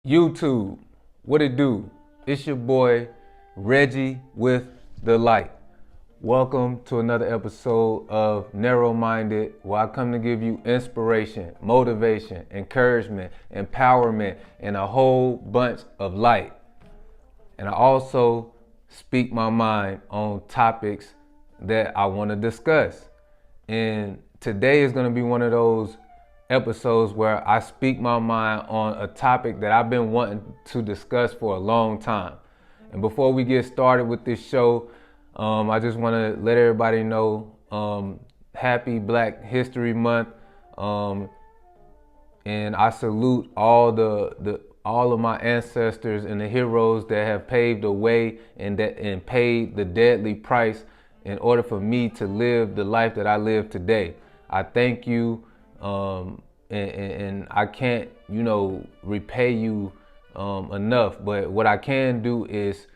YouTube, what it do? It's your boy Reggie with the light. Welcome to another episode of Narrowminded, where I come to give you inspiration, motivation, encouragement, empowerment, and a whole bunch of light. And I also speak my mind on topics that I want to discuss. And today is going to be one of those episodes where I speak my mind on a topic that I've been wanting to discuss for a long time. And before we get started with this show, I just want to let everybody know happy Black History Month. And I salute all of my ancestors and the heroes that have paved the way and paid the deadly price in order for me to live the life that I live today. I thank you, and I can't, repay you enough. But what I can do is,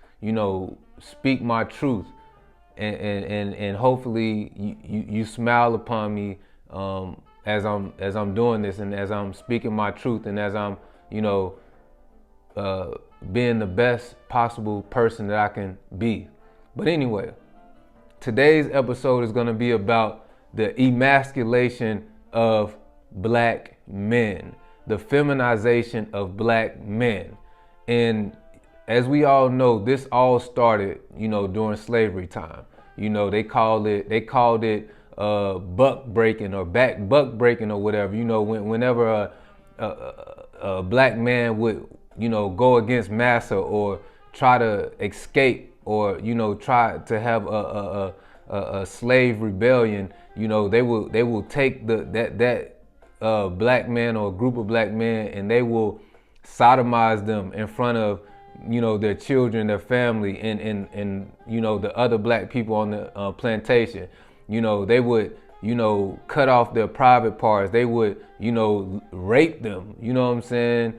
speak my truth, and hopefully you smile upon me as I'm doing this, and as I'm speaking my truth, and as I'm, being the best possible person that I can be. But anyway, today's episode is going to be about the emasculation of black men, the feminization of black men. And as we all know, this all started, during slavery time. They called it buck breaking or buck breaking or whatever. Whenever a black man would, go against massa or try to escape or, try to have a slave rebellion, they will take that black man or a group of black men, and they will sodomize them in front of, their children, their family, and the other black people on the plantation. They would, cut off their private parts. They would, rape them, what I'm saying,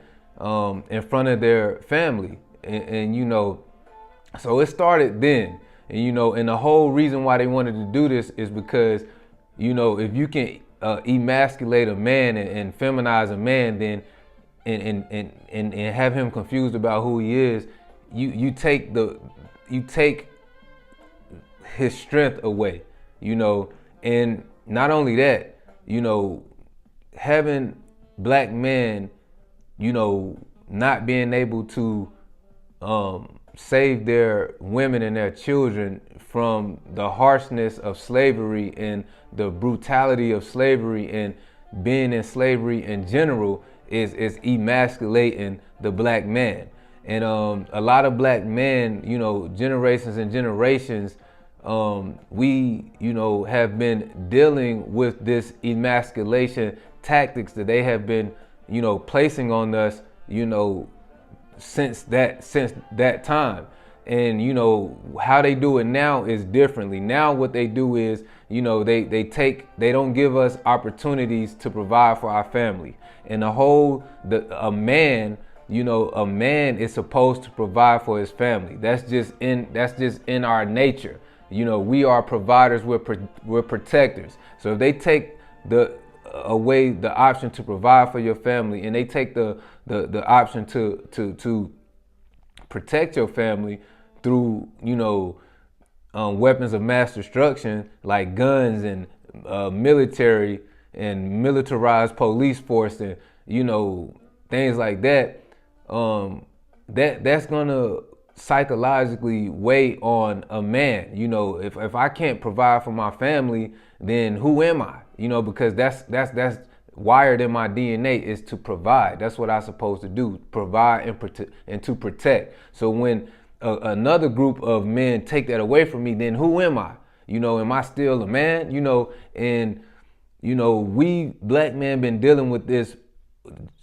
in front of their family. And so it started then. And the whole reason why they wanted to do this is because, if you can emasculate a man and feminize a man, then and have him confused about who he is, you take his strength away, and not only that, having black men, not being able to save their women and their children from the harshness of slavery and the brutality of slavery and being in slavery in general is emasculating the black man. And a lot of black men, generations and generations, we, have been dealing with this emasculation tactics that they have been, placing on us, since that time. And how they do it now is differently. Now what they do is, they don't give us opportunities to provide for our family. And a man is supposed to provide for his family. That's just in our nature. We are providers, we're protectors. So if they take away the option to provide for your family, and they take the option to protect your family through weapons of mass destruction like guns and military and militarized police force and things like that, that's gonna psychologically weigh on a man. If I can't provide for my family, then who am I? Because that's wired in my DNA, is to provide. That's what I'm supposed to do, provide and to protect. So when another group of men take that away from me, then who am I? Am I still a man? And we black men been dealing with this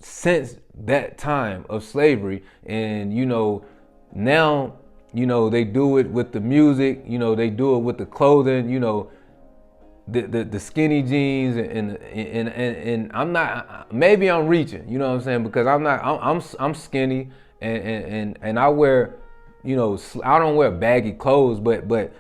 since that time of slavery. And now they do it with the music, they do it with the clothing, the skinny jeans, and I'm not, maybe I'm reaching, what I'm saying, because I'm skinny, and I wear, I don't wear baggy clothes, but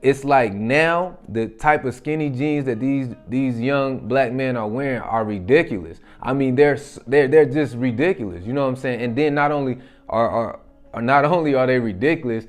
it's like now the type of skinny jeans that these young black men are wearing are ridiculous. I mean, they're just ridiculous. You know what I'm saying? And then not only are they ridiculous,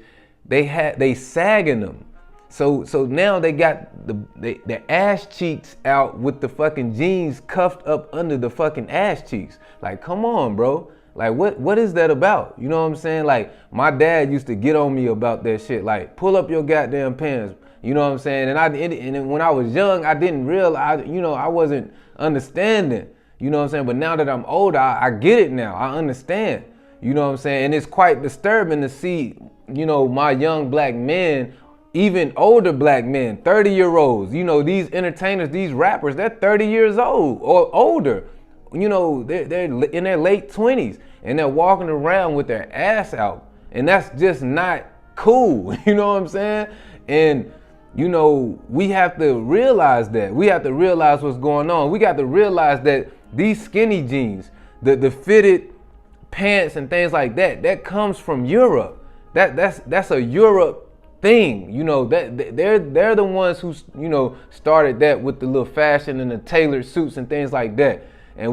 they sagging them. So now they got the ass cheeks out with the fucking jeans cuffed up under the fucking ass cheeks. Like, come on, bro. Like, what is that about? You know what I'm saying? Like, my dad used to get on me about that shit. Like, pull up your goddamn pants. You know what I'm saying? And when I was young, I didn't realize, I wasn't understanding. You know what I'm saying? But now that I'm older, I get it now. I understand. You know what I'm saying? And it's quite disturbing to see, my young black men, even older black men, 30-year-olds, these entertainers, these rappers, they're 30 years old or older. They're in their late 20s and they're walking around with their ass out. And that's just not cool. You know what I'm saying? And, we have to realize that. We have to realize what's going on. We got to realize that these skinny jeans, the fitted pants and things like that, that comes from Europe. That's a Europe thing. They're the ones who, started that with the little fashion and the tailored suits and things like that. And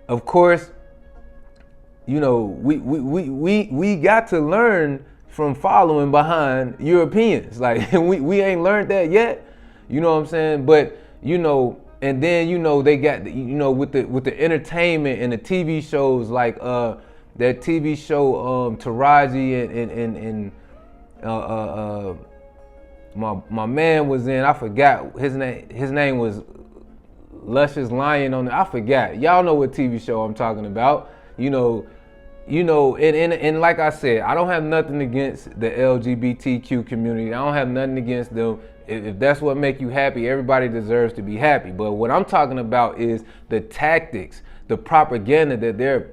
of course, we got to learn from following behind Europeans. Like, we ain't learned that yet. You know what I'm saying? But, and then, they got, with the entertainment and the TV shows, like that TV show, Taraji and my man was in, I forgot his name was Luscious Lion on it. I forgot. Y'all know what TV show I'm talking about. And like I said, I don't have nothing against the LGBTQ community. I don't have nothing against them. If that's what make you happy, everybody deserves to be happy. But what I'm talking about is the tactics, the propaganda that they're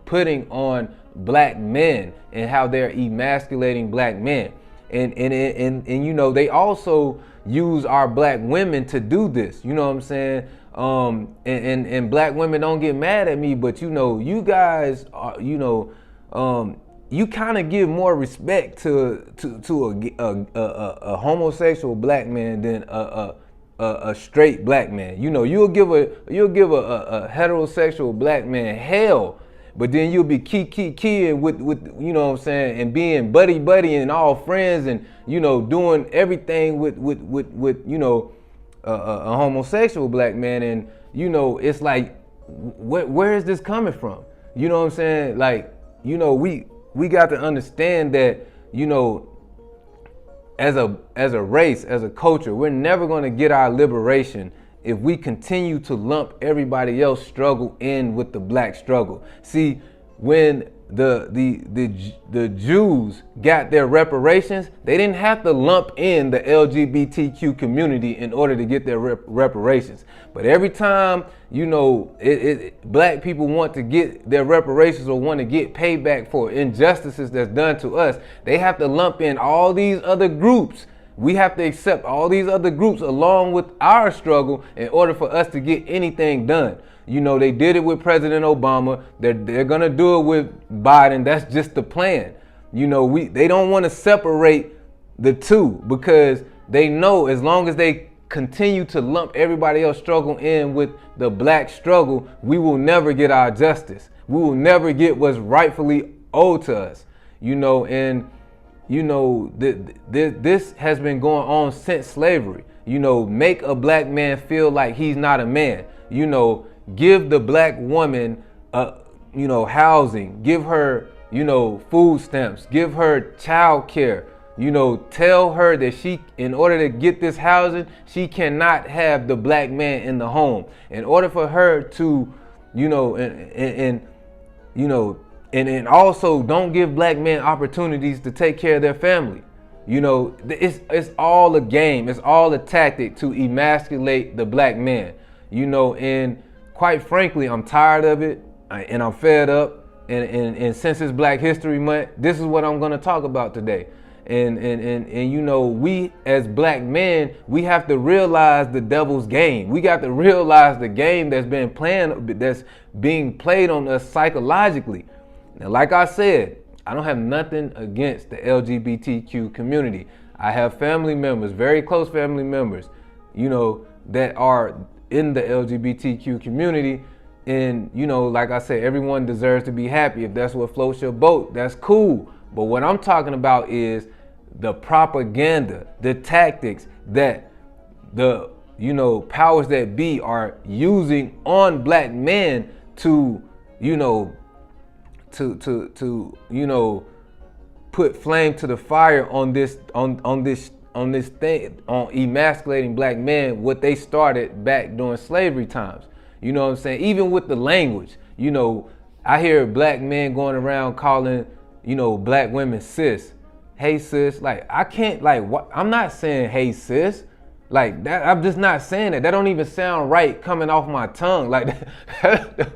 putting on black men and how they're emasculating black men. And they also use our black women to do this. You know what I'm saying? And black women, don't get mad at me, but you guys are, you kind of give more respect to a homosexual black man than a straight black man. You'll give a heterosexual black man hell, but then you'll be keying with you know what I'm saying, and being buddy and all friends and doing everything with a homosexual black man. And it's like, where is this coming from? You know what I'm saying? Like, we got to understand that, as a race, as a culture, we're never going to get our liberation if we continue to lump everybody else's struggle in with the black struggle. See, when the Jews got their reparations, they didn't have to lump in the LGBTQ community in order to get their reparations. But every time, black people want to get their reparations or want to get payback for injustices that's done to us, they have to lump in all these other groups. We have to accept all these other groups along with our struggle in order for us to get anything done. They did it with President Obama. They're gonna do it with Biden. That's just the plan. They don't want to separate the two because they know as long as they continue to lump everybody else's struggle in with the black struggle, we will never get our justice. We will never get what's rightfully owed to us. This has been going on since slavery. Make a black man feel like he's not a man. Give the black woman, housing. Give her, food stamps. Give her child care. Tell her that in order to get this housing, she cannot have the black man in the home. In order for her to, and also don't give black men opportunities to take care of their family. It's all a game. It's all a tactic to emasculate the black man. And quite frankly, I'm tired of it and I'm fed up. And since it's Black History Month, this is what I'm going to talk about today. And we as black men, we have to realize the devil's game. We got to realize the game that's being played on us psychologically. Now, like I said, I don't have nothing against the LGBTQ community. I have family members, very close family members, that are in the LGBTQ community. And, like I said, everyone deserves to be happy. If that's what floats your boat, that's cool. But what I'm talking about is the propaganda, the tactics that the, powers that be are using on black men to, put flame to the fire on this thing, on emasculating black men, what they started back during slavery times. You know what I'm saying? Even with the language, I hear black men going around calling, black women sis. Hey sis, like I can't, like what, I'm not saying hey sis. Like that, I'm just not saying that. That don't even sound right coming off my tongue. Like that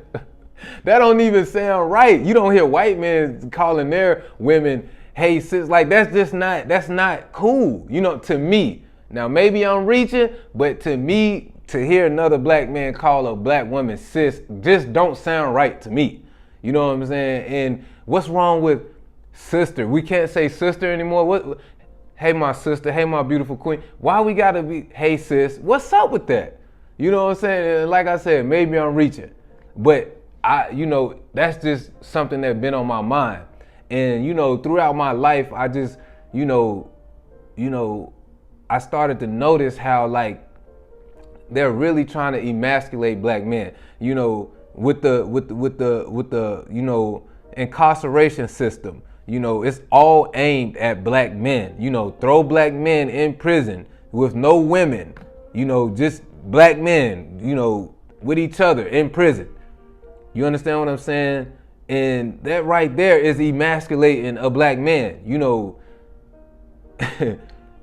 don't even sound right. You don't hear white men calling their women hey sis. Like that's not cool, to me. Now maybe I'm reaching, but to me, to hear another black man call a black woman sis just don't sound right to me. You know what I'm saying? And what's wrong with sister? We can't say sister anymore. What? Hey my sister, hey my beautiful queen. Why we gotta be hey sis? What's up with that? You know what I'm saying? And like I said, maybe I'm reaching, but that's just something that's been on my mind. And throughout my life, I just I started to notice how like they're really trying to emasculate black men, with the incarceration system. It's all aimed at black men. Throw black men in prison with no women, just black men, with each other in prison. You understand what I'm saying? And that right there is emasculating a black man.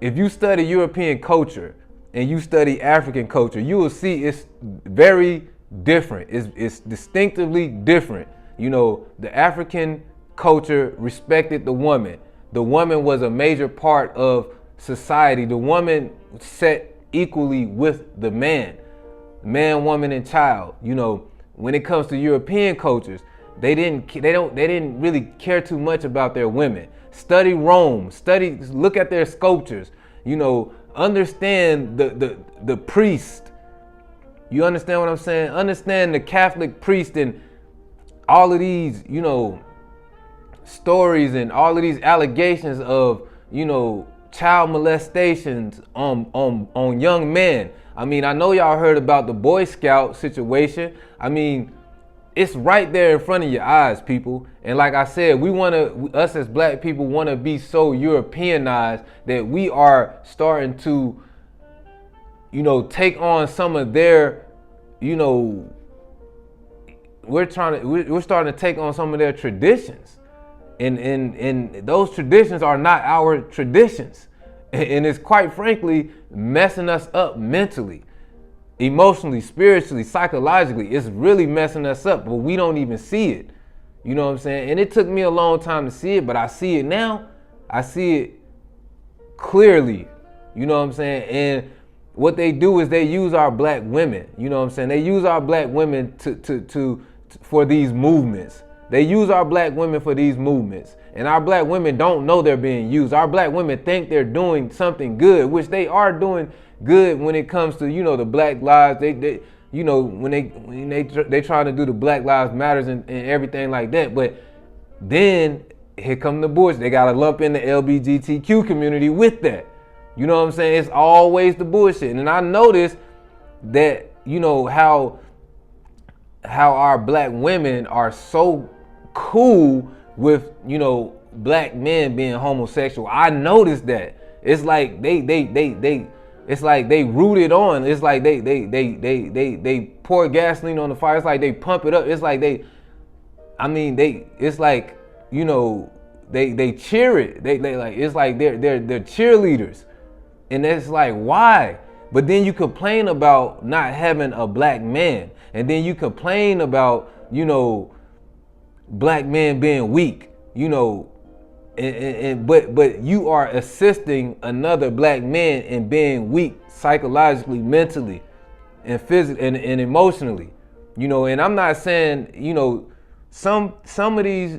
If you study European culture and you study African culture, you will see it's very different. It's distinctively different. The African culture respected the woman. The woman was a major part of society. The woman sat equally with the man, woman, and child. When it comes to European cultures, they didn't really care too much about their women. Study Rome. Look at their sculptures. Understand the priest. You understand what I'm saying? Understand the Catholic priest and all of these, stories and all of these allegations of, child molestations on young men. I mean, I know y'all heard about the Boy Scout situation. I mean, it's right there in front of your eyes, people. And like I said, us as black people want to be so Europeanized that we are starting to, take on some of their, we're starting to take on some of their traditions. And those traditions are not our traditions. And it's quite frankly messing us up mentally, emotionally, spiritually, psychologically. It's really messing us up, but we don't even see it. You know what I'm saying? And it took me a long time to see it, but I see it now. I see it clearly. You know what I'm saying? And what they do is they use our black women. You know what I'm saying? They use our black women for these movements. They use our black women for these movements. And our black women don't know they're being used. Our black women think they're doing something good, which they are doing good when it comes to, the Black Lives. They when they trying to do the Black Lives Matters and everything like that. But then here come the bullshit. They got to lump in the LGBTQ community with that. You know what I'm saying? It's always the bullshit. And I noticed that, how our black women are so cool with, black men being homosexual. I noticed that. It's like it's like they root it on. It's like they pour gasoline on the fire. It's like they pump it up. It's like they cheer it. They like, it's like they're cheerleaders. And it's like, why? But then you complain about not having a black man. And then you complain about, black men being weak, but you are assisting another black man in being weak psychologically, mentally, and physically and emotionally. And I'm not saying, some of these,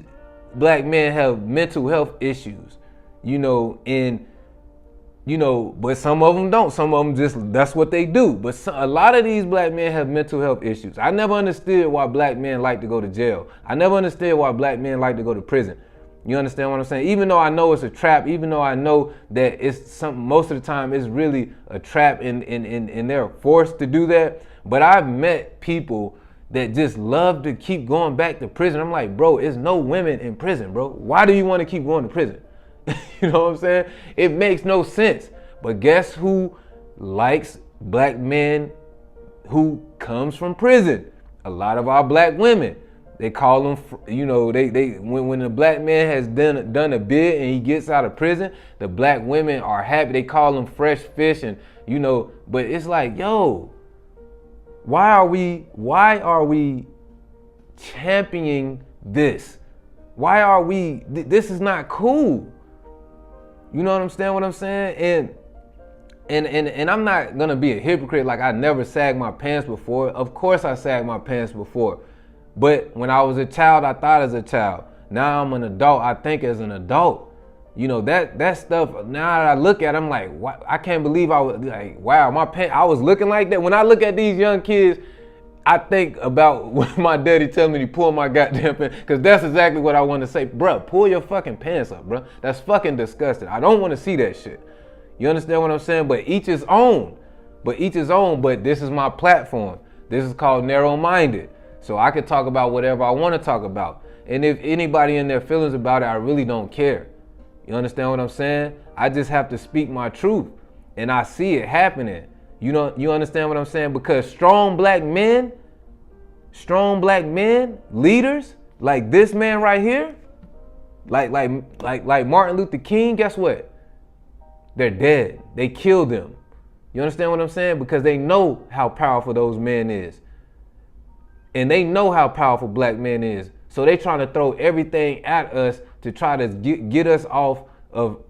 black men have mental health issues, and but some of them don't. Some of them just, that's what they do. But a lot of these black men have mental health issues. I never understood why black men like to go to jail. I never understood why black men like to go to prison. You understand what I'm saying? Even though I know it's a trap, even though I know that it's something, most of the time it's really a trap and they're forced to do that. But I've met people that just love to keep going back to prison. I'm like, bro, there's no women in prison, bro. Why do you want to keep going to prison? You know what I'm saying? It makes no sense. But guess who likes black men who comes from prison? A lot of our black women. They call them, when the black man has done a bid and he gets out of prison, the black women are happy. They call them fresh fish, and but it's like, yo, why are we championing this? Why are we? This is not cool. You know what I'm saying? And I'm not gonna be a hypocrite like I never sagged my pants before. Of course I sagged my pants before. But when I was a child, I thought as a child. Now I'm an adult, I think as an adult. That stuff, now that I look at it, I'm like, I can't believe I was like, wow, I was looking like that. When I look at these young kids, I think about when my daddy tell me to pull my goddamn pants, because that's exactly what I want to say. Bruh, pull your fucking pants up, bruh. That's fucking disgusting. I don't want to see that shit. You understand what I'm saying? But each his own. But this is my platform. This is called Narrowminded. So I can talk about whatever I want to talk about. And if anybody in their feelings about it, I really don't care. You understand what I'm saying? I just have to speak my truth. And I see it happening. You understand what I'm saying? Because strong black men, leaders, like this man right here, like Martin Luther King, guess what? They're dead. They killed them. You understand what I'm saying? Because they know how powerful those men is. And they know how powerful black men is. So they trying to throw everything at us to try to get us off of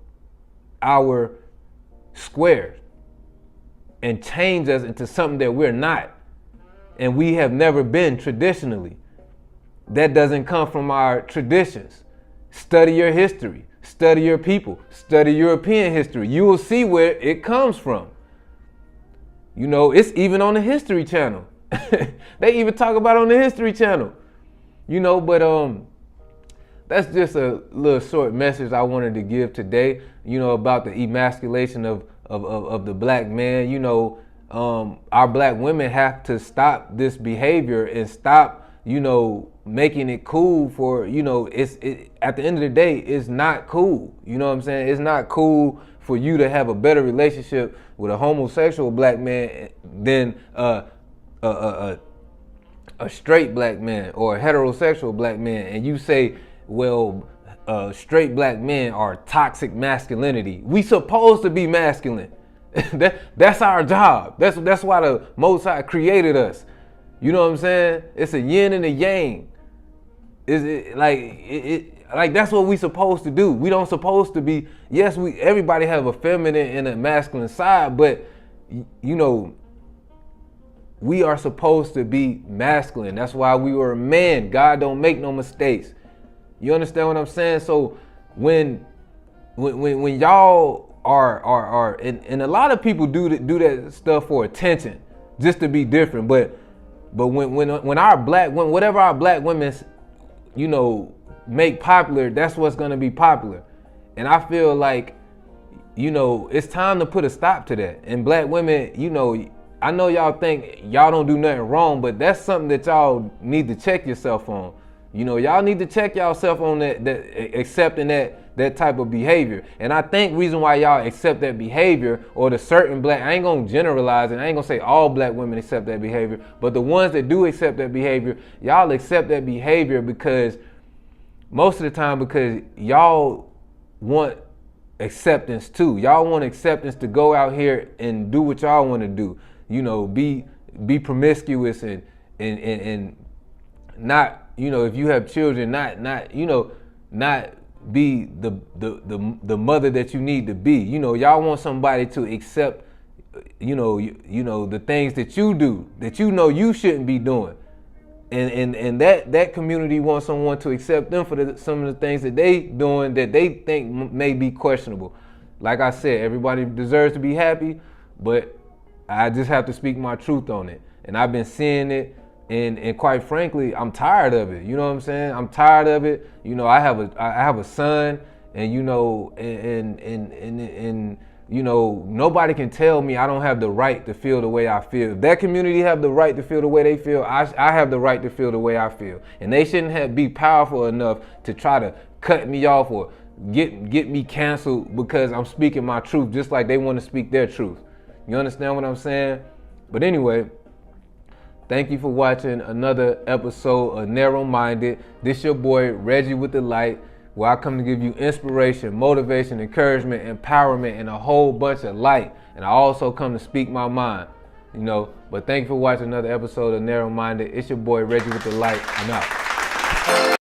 our square and change us into something that we're not. And we have never been traditionally. That doesn't come from our traditions. Study your history. Study your people. Study European history. You will see where it comes from. It's even on the History Channel. They even talk about it on the History Channel. But that's just a little short message I wanted to give today, about the emasculation of the black man. Our black women have to stop this behavior and stop, making it cool for, at the end of the day, it's not cool. You know what I'm saying? It's not cool for you to have a better relationship with a homosexual black man than a straight black man or a heterosexual black man, and you say, well, straight black men are toxic masculinity. We supposed to be masculine. That's our job. That's why the Most High created us. You know what I'm saying? It's a yin and a yang. Like that's what we supposed to do. We don't supposed to be. Yes, everybody have a feminine and a masculine side, but we are supposed to be masculine. That's why we were a man. God don't make no mistakes. You understand what I'm saying? So when y'all are and a lot of people do that stuff for attention, just to be different. But when our whatever our black women, make popular, that's what's gonna be popular. And I feel like, it's time to put a stop to that. And black women, I know y'all think y'all don't do nothing wrong, but that's something that y'all need to check yourself on. Y'all need to check yourself on that accepting that type of behavior. And I think reason why y'all accept that behavior, or the certain black, I ain't gonna generalize it, I ain't gonna say all black women accept that behavior, but the ones that do accept that behavior, y'all accept that behavior because most of the time because y'all want acceptance too. Y'all want acceptance to go out here and do what y'all want to do. Be promiscuous and not, if you have children, not be the mother that you need to be. Y'all want somebody to accept, the things that you do that you shouldn't be doing. and that community wants someone to accept them for some of the things that they doing that they think may be questionable. Like I said, everybody deserves to be happy, but I just have to speak my truth on it. And I've been seeing it, and quite frankly, I'm tired of it. You know what I'm saying? I'm tired of it. You know, I have a son, and you know, and you know, nobody can tell me I don't have the right to feel the way I feel. If that community have the right to feel the way they feel, I have the right to feel the way I feel. And they shouldn't be powerful enough to try to cut me off or get me canceled because I'm speaking my truth, just like they want to speak their truth. You understand what I'm saying? But anyway, thank you for watching another episode of Narrowminded. This your boy, Reggie with the Light, where I come to give you inspiration, motivation, encouragement, empowerment, and a whole bunch of light. And I also come to speak my mind, you know. But thank you for watching another episode of Narrowminded. It's your boy, Reggie with the Light. I'm out.